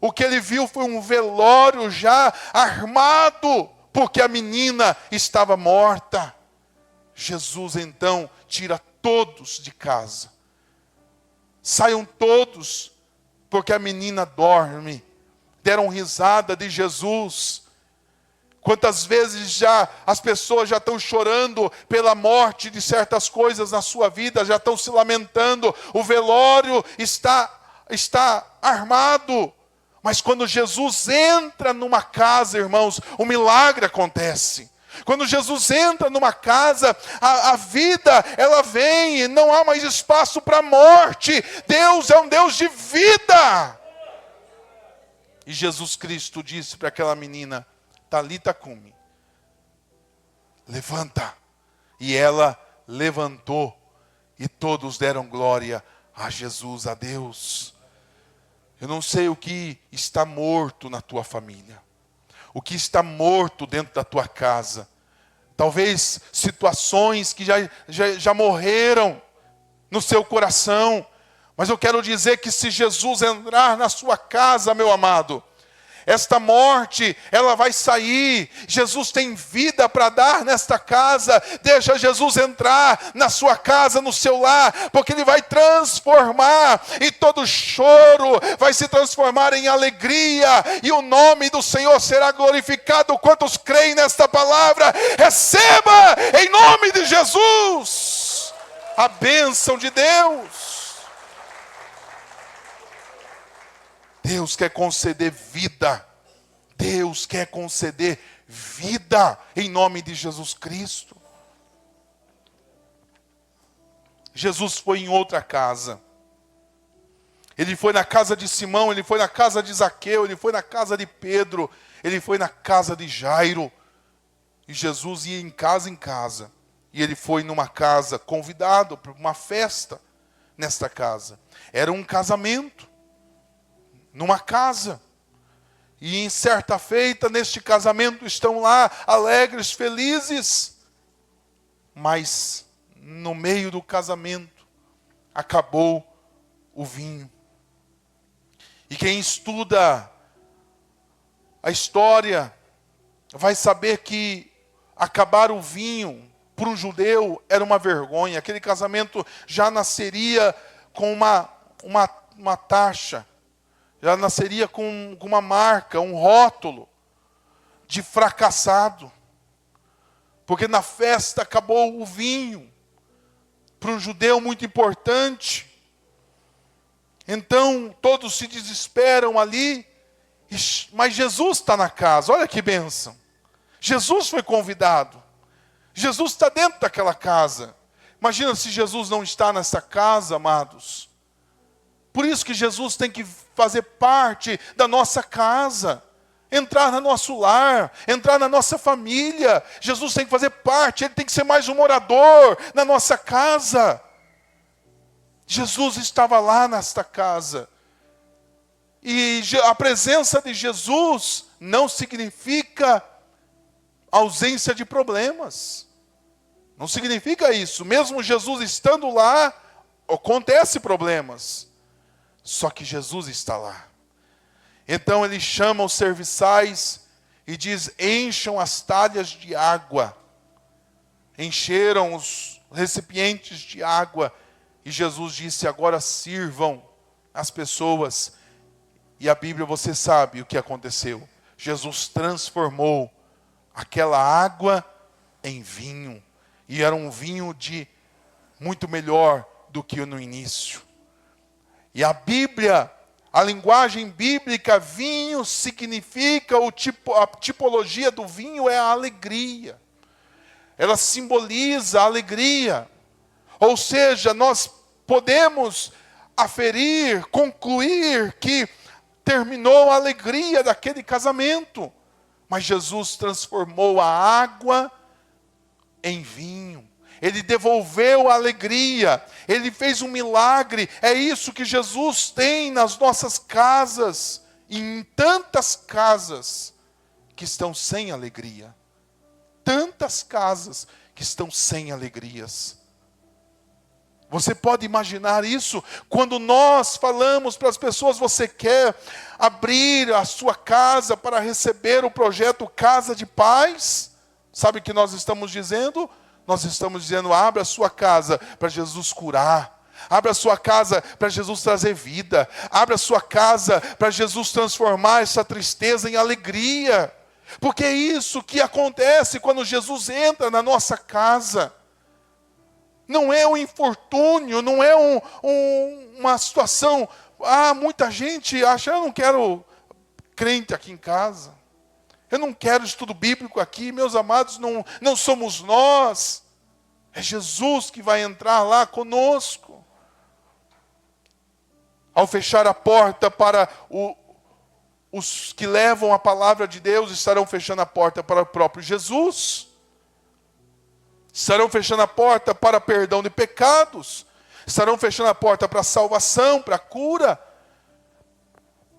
O que ele viu foi um velório já armado, porque a menina estava morta. Jesus então tira todos de casa. Saiam todos, porque a menina dorme. Deram risada de Jesus. Quantas vezes já as pessoas já estão chorando pela morte de certas coisas na sua vida, já estão se lamentando. O velório está armado. Mas quando Jesus entra numa casa, irmãos, o milagre acontece. Quando Jesus entra numa casa, a vida, ela vem e não há mais espaço para a morte. Deus é um Deus de vida. E Jesus Cristo disse para aquela menina: Talita cumi, levanta. E ela levantou e todos deram glória a Jesus, a Deus. Eu não sei o que está morto na tua família, o que está morto dentro da tua casa. Talvez situações que já morreram no seu coração. Mas eu quero dizer que se Jesus entrar na sua casa, meu amado, esta morte, ela vai sair. Jesus tem vida para dar nesta casa. Deixa Jesus entrar na sua casa, no seu lar, porque Ele vai transformar. E todo choro vai se transformar em alegria. E o nome do Senhor será glorificado. Quantos creem nesta palavra? Receba em nome de Jesus a bênção de Deus. Deus quer conceder vida. Deus quer conceder vida em nome de Jesus Cristo. Jesus foi em outra casa. Ele foi na casa de Simão, ele foi na casa de Zaqueu, ele foi na casa de Pedro, ele foi na casa de Jairo. E Jesus ia em casa. E ele foi numa casa convidado para uma festa nesta casa. Era um casamento. Numa casa, e em certa feita, neste casamento, estão lá alegres, felizes, mas no meio do casamento, acabou o vinho. E quem estuda a história, vai saber que acabar o vinho, para um judeu, era uma vergonha. Aquele casamento já nasceria com uma taxa, já nasceria com uma marca, um rótulo de fracassado. Porque na festa acabou o vinho. Para um judeu muito importante. Então todos se desesperam ali. Mas Jesus está na casa, olha que bênção. Jesus foi convidado. Jesus está dentro daquela casa. Imagina se Jesus não está nessa casa, amados. Por isso que Jesus tem que fazer parte da nossa casa, entrar no nosso lar, entrar na nossa família. Jesus tem que fazer parte, Ele tem que ser mais um morador na nossa casa. Jesus estava lá nesta casa. E a presença de Jesus não significa ausência de problemas. Não significa isso. Mesmo Jesus estando lá, acontece problemas. Só que Jesus está lá. Então ele chama os serviçais e diz: encham as talhas de água. Encheram os recipientes de água. E Jesus disse: agora sirvam as pessoas. E a Bíblia, você sabe o que aconteceu. Jesus transformou aquela água em vinho. E era um vinho de muito melhor do que no início. E a Bíblia, a linguagem bíblica, vinho significa, a tipologia do vinho é a alegria. Ela simboliza a alegria. Ou seja, nós podemos aferir, concluir que terminou a alegria daquele casamento. Mas Jesus transformou a água em vinho. Ele devolveu a alegria. Ele fez um milagre. É isso que Jesus tem nas nossas casas. E em tantas casas que estão sem alegria. Tantas casas que estão sem alegrias. Você pode imaginar isso? Quando nós falamos para as pessoas: você quer abrir a sua casa para receber o projeto Casa de Paz? Sabe o que nós estamos dizendo? Nós estamos dizendo: abra a sua casa para Jesus curar. Abra a sua casa para Jesus trazer vida. Abra a sua casa para Jesus transformar essa tristeza em alegria. Porque é isso que acontece quando Jesus entra na nossa casa. Não é um infortúnio, não é uma situação... muita gente acha: eu não quero crente aqui em casa. Eu não quero estudo bíblico aqui. Meus amados, não somos nós. É Jesus que vai entrar lá conosco. Ao fechar a porta para os que levam a palavra de Deus, estarão fechando a porta para o próprio Jesus. Estarão fechando a porta para perdão de pecados. Estarão fechando a porta para salvação, para cura.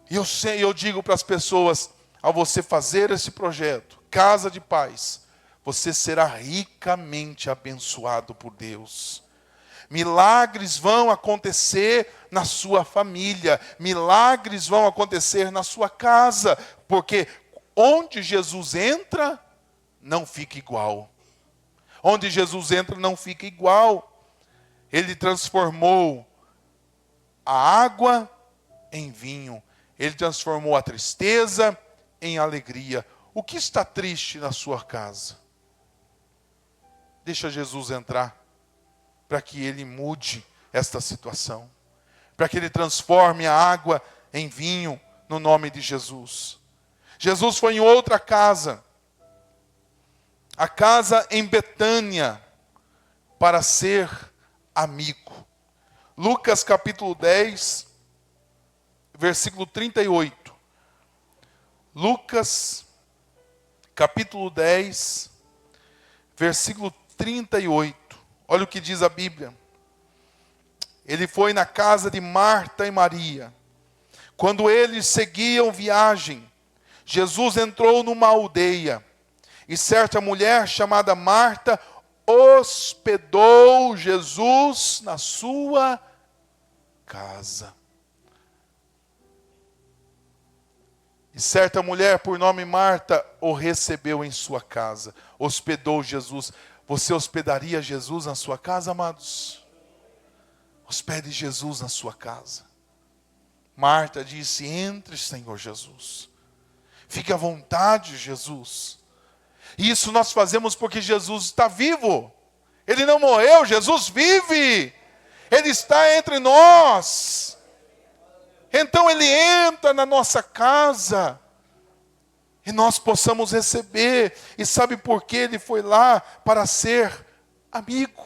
E eu digo para as pessoas: ao você fazer esse projeto, Casa de Paz, você será ricamente abençoado por Deus. Milagres vão acontecer na sua família. Milagres vão acontecer na sua casa. Porque onde Jesus entra, não fica igual. Onde Jesus entra, não fica igual. Ele transformou a água em vinho. Ele transformou a tristeza em alegria. O que está triste na sua casa? Deixa Jesus entrar, para que Ele mude esta situação. Para que Ele transforme a água em vinho, no nome de Jesus. Jesus foi em outra casa. A casa em Betânia, para ser amigo. Lucas capítulo 10, versículo 38. Lucas capítulo 10, versículo 38. Olha o que diz a Bíblia. Ele foi na casa de Marta e Maria. Quando eles seguiam viagem, Jesus entrou numa aldeia. E certa mulher chamada Marta hospedou Jesus na sua casa. E certa mulher, por nome Marta, o recebeu em sua casa. Hospedou Jesus. Você hospedaria Jesus na sua casa, amados? Hospede Jesus na sua casa. Marta disse: entre, Senhor Jesus. Fique à vontade, Jesus. Isso nós fazemos porque Jesus está vivo. Ele não morreu, Jesus vive. Ele está entre nós. Então Ele entra na nossa casa. E nós possamos receber. E sabe por que Ele foi lá? Para ser amigo.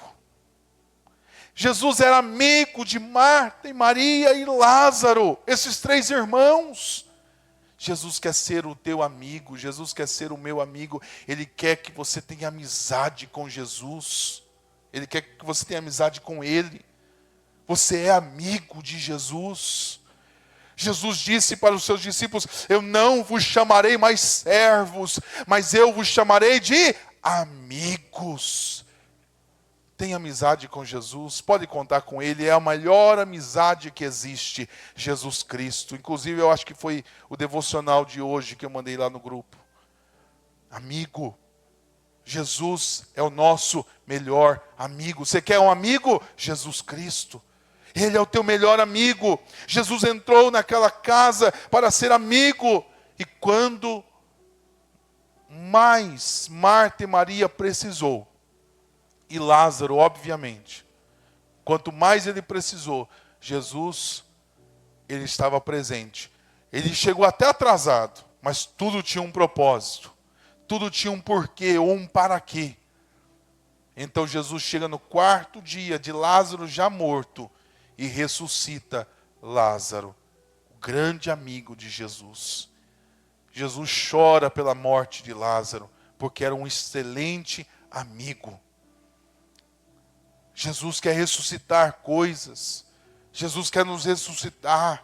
Jesus era amigo de Marta e Maria e Lázaro. Esses três irmãos. Jesus quer ser o teu amigo, Jesus quer ser o meu amigo. Ele quer que você tenha amizade com Jesus. Ele quer que você tenha amizade com Ele. Você é amigo de Jesus. Jesus disse para os seus discípulos: eu não vos chamarei mais servos, mas eu vos chamarei de amigos. Tem amizade com Jesus, pode contar com Ele, é a maior amizade que existe, Jesus Cristo. Inclusive, eu acho que foi o devocional de hoje que eu mandei lá no grupo. Amigo, Jesus é o nosso melhor amigo. Você quer um amigo? Jesus Cristo. Ele é o teu melhor amigo. Jesus entrou naquela casa para ser amigo. E quando mais Marta e Maria precisou, e Lázaro, obviamente, quanto mais ele precisou, Jesus, ele estava presente. Ele chegou até atrasado, mas tudo tinha um propósito. Tudo tinha um porquê ou um para quê. Então Jesus chega no quarto dia de Lázaro já morto e ressuscita Lázaro, o grande amigo de Jesus. Jesus chora pela morte de Lázaro, porque era um excelente amigo. Jesus quer ressuscitar coisas. Jesus quer nos ressuscitar.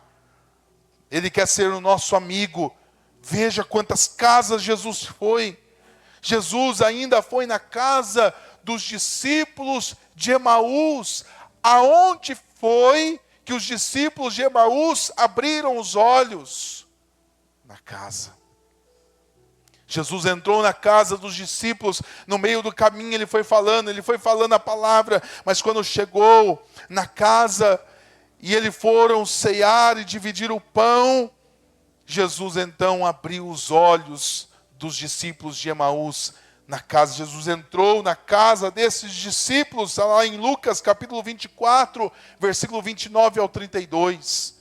Ele quer ser o nosso amigo. Veja quantas casas Jesus foi. Jesus ainda foi na casa dos discípulos de Emaús. Aonde foi que os discípulos de Emaús abriram os olhos? Na casa. Jesus entrou na casa dos discípulos, no meio do caminho ele foi falando a palavra, mas quando chegou na casa e eles foram ceiar e dividir o pão, Jesus então abriu os olhos dos discípulos de Emaús na casa. Jesus entrou na casa desses discípulos, lá em Lucas capítulo 24, versículo 29 ao 32.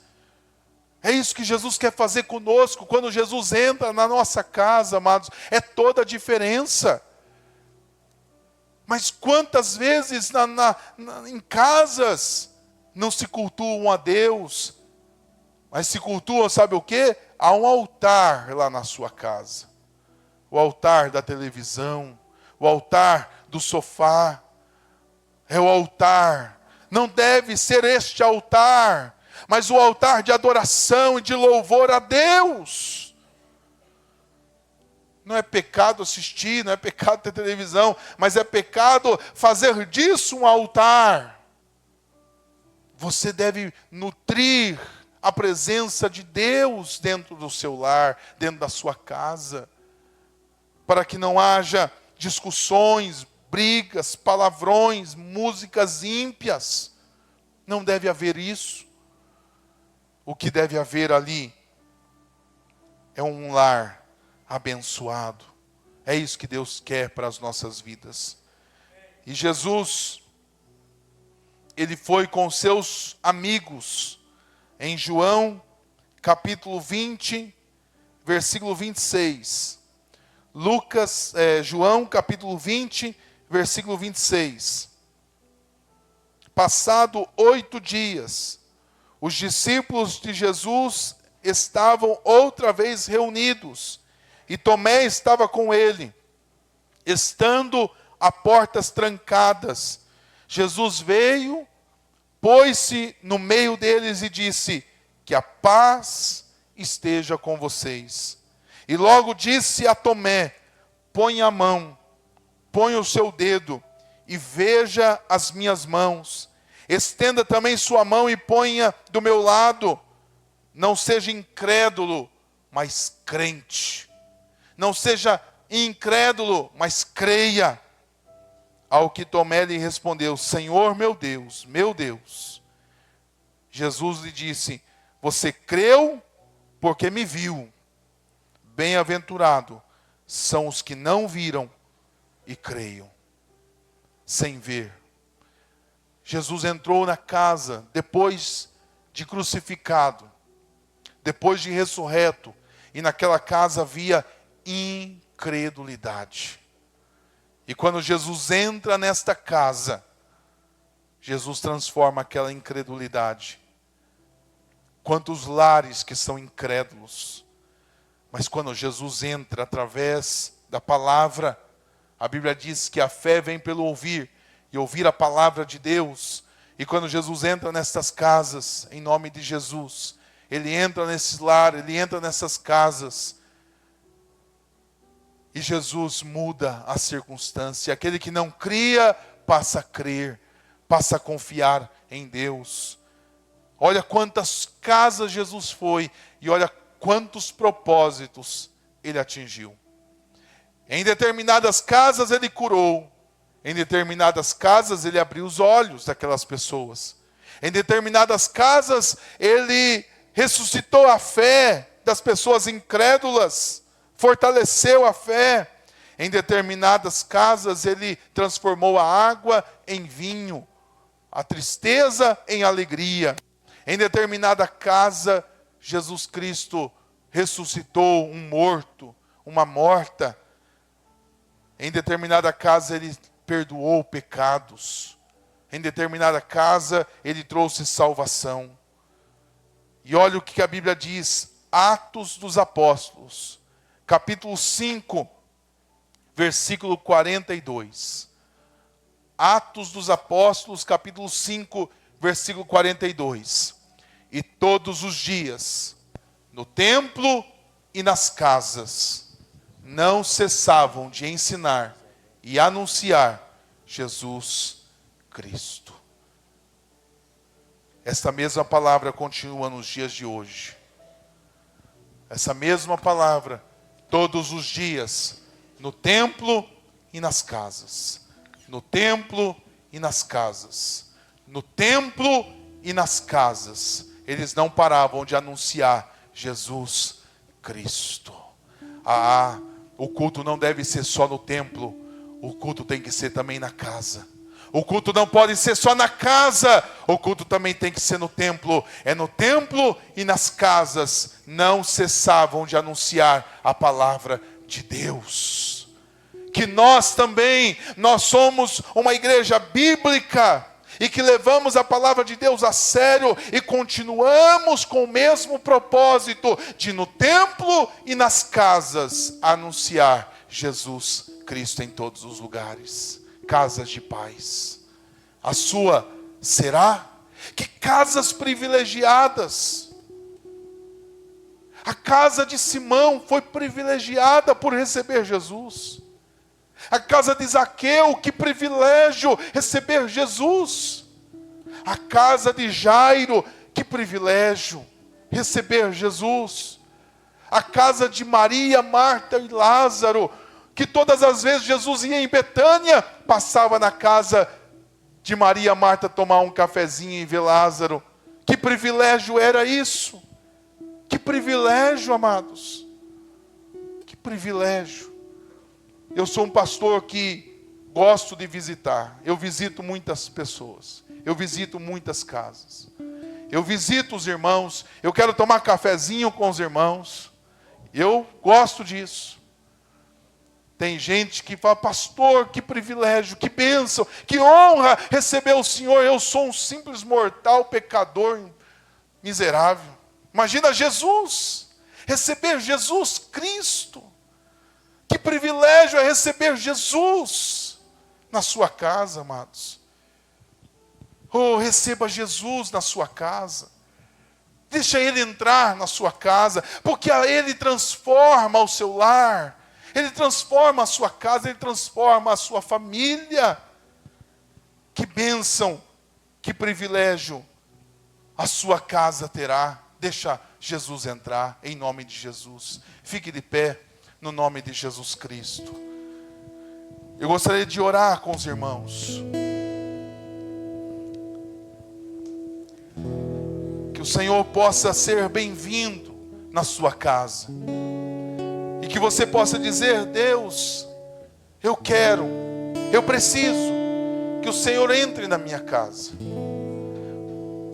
É isso que Jesus quer fazer conosco. Quando Jesus entra na nossa casa, amados, é toda a diferença. Mas quantas vezes em casas não se cultuam a Deus, mas se cultuam, sabe o quê? Há um altar lá na sua casa. O altar da televisão, o altar do sofá, é o altar. Não deve ser este altar, mas o altar de adoração e de louvor a Deus. Não é pecado assistir, não é pecado ter televisão, mas é pecado fazer disso um altar. Você deve nutrir a presença de Deus dentro do seu lar, dentro da sua casa, para que não haja discussões, brigas, palavrões, músicas ímpias. Não deve haver isso. O que deve haver ali é um lar abençoado. É isso que Deus quer para as nossas vidas. E Jesus, ele foi com seus amigos em João, capítulo 20, versículo 26. João, capítulo 20, versículo 26. Passado 8 dias, os discípulos de Jesus estavam outra vez reunidos, e Tomé estava com ele. Estando a portas trancadas, Jesus veio, pôs-se no meio deles e disse: que a paz esteja com vocês. E logo disse a Tomé: põe a mão, põe o seu dedo e veja as minhas mãos. Estenda também sua mão e ponha do meu lado. Não seja incrédulo, mas crente. Não seja incrédulo, mas creia. Ao que Tomé lhe respondeu: Senhor meu Deus, meu Deus. Jesus lhe disse: você creu porque me viu. Bem-aventurado são os que não viram e creiam, sem ver. Jesus entrou na casa depois de crucificado, depois de ressurreto, e naquela casa havia incredulidade. E quando Jesus entra nesta casa, Jesus transforma aquela incredulidade. Quantos lares que são incrédulos. Mas quando Jesus entra através da palavra, a Bíblia diz que a fé vem pelo ouvir, e ouvir a palavra de Deus. E quando Jesus entra nestas casas, em nome de Jesus, Ele entra nesses lares, Ele entra nessas casas, e Jesus muda a circunstância. Aquele que não cria, passa a crer, passa a confiar em Deus. Olha quantas casas Jesus foi e olha quantos propósitos ele atingiu. Em determinadas casas ele curou, em determinadas casas ele abriu os olhos daquelas pessoas. Em determinadas casas ele ressuscitou a fé das pessoas incrédulas, fortaleceu a fé. Em determinadas casas ele transformou a água em vinho, a tristeza em alegria. Em determinada casa, Jesus Cristo ressuscitou um morto, uma morta. Em determinada casa ele perdoou pecados. Em determinada casa ele trouxe salvação. E olha o que a Bíblia diz, Atos dos Apóstolos, capítulo 5, versículo 42. Atos dos Apóstolos, capítulo 5, versículo 42. E todos os dias, no templo e nas casas, não cessavam de ensinar e anunciar Jesus Cristo. Esta mesma palavra continua nos dias de hoje. Essa mesma palavra, todos os dias, no templo e nas casas. No templo e nas casas. No templo e nas casas. Eles não paravam de anunciar Jesus Cristo. O culto não deve ser só no templo. O culto tem que ser também na casa. O culto não pode ser só na casa. O culto também tem que ser no templo. É no templo e nas casas. Não cessavam de anunciar a palavra de Deus. Que nós também, nós somos uma igreja bíblica. E que levamos a palavra de Deus a sério. E continuamos com o mesmo propósito. De no templo e nas casas anunciar Jesus Cristo em todos os lugares. Casas de paz. A sua será? Que casas privilegiadas. A casa de Simão foi privilegiada por receber Jesus. A casa de Zaqueu, que privilégio receber Jesus. A casa de Jairo, que privilégio receber Jesus. A casa de Maria, Marta e Lázaro, que todas as vezes Jesus ia em Betânia, passava na casa de Maria, Marta, tomar um cafezinho e ver Lázaro. Que privilégio era isso? Que privilégio, amados. Que privilégio. Eu sou um pastor que gosto de visitar. Eu visito muitas pessoas. Eu visito muitas casas. Eu visito os irmãos. Eu quero tomar cafezinho com os irmãos. Eu gosto disso. Tem gente que fala, pastor, que privilégio, que bênção, que honra receber o Senhor. Eu sou um simples mortal, pecador, miserável. Imagina Jesus, receber Jesus Cristo. Que privilégio é receber Jesus na sua casa, amados. Oh, receba Jesus na sua casa. Deixa Ele entrar na sua casa, porque Ele transforma o seu lar. Ele transforma a sua casa, Ele transforma a sua família. Que bênção, que privilégio a sua casa terá. Deixa Jesus entrar, em nome de Jesus. Fique de pé, no nome de Jesus Cristo. Eu gostaria de orar com os irmãos. Que o Senhor possa ser bem-vindo na sua casa. E que você possa dizer, Deus, eu quero, eu preciso que o Senhor entre na minha casa.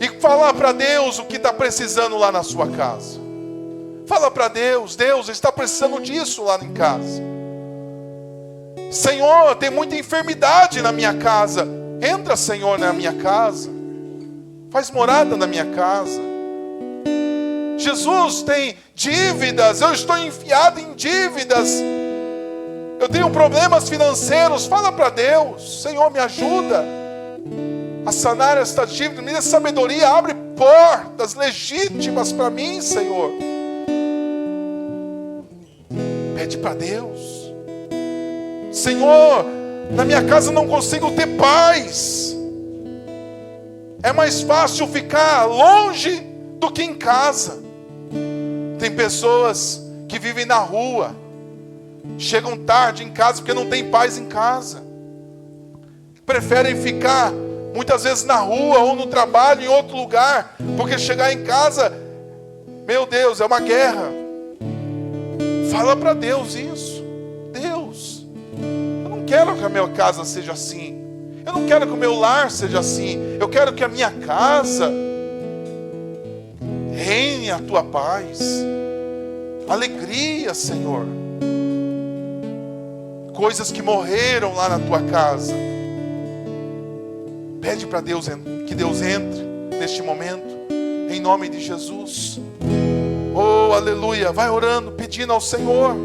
E falar para Deus o que está precisando lá na sua casa. Fala para Deus, Deus está precisando disso lá em casa. Senhor, tem muita enfermidade na minha casa. Entra, Senhor, na minha casa. Faz morada na minha casa. Jesus, tem dívidas, eu estou enfiado em dívidas. Eu tenho problemas financeiros. Fala para Deus, Senhor, me ajuda a sanar esta dívida. Me dê sabedoria, abre portas legítimas para mim, Senhor. Pede para Deus. Senhor, Na minha casa não consigo ter paz. É mais fácil ficar longe do que em casa. Tem pessoas que vivem na rua, chegam tarde em casa porque não tem paz em casa. Preferem ficar muitas vezes na rua ou no trabalho, em outro lugar, porque chegar em casa, meu Deus, é uma guerra. Fala para Deus isso. Deus, eu não quero que a minha casa seja assim. Eu não quero que o meu lar seja assim. Eu quero que a minha casa reine a tua paz. Alegria, Senhor. Coisas que morreram lá na tua casa. Pede para Deus que Deus entre neste momento, em nome de Jesus. Oh, aleluia. Vai orando, pedindo ao Senhor.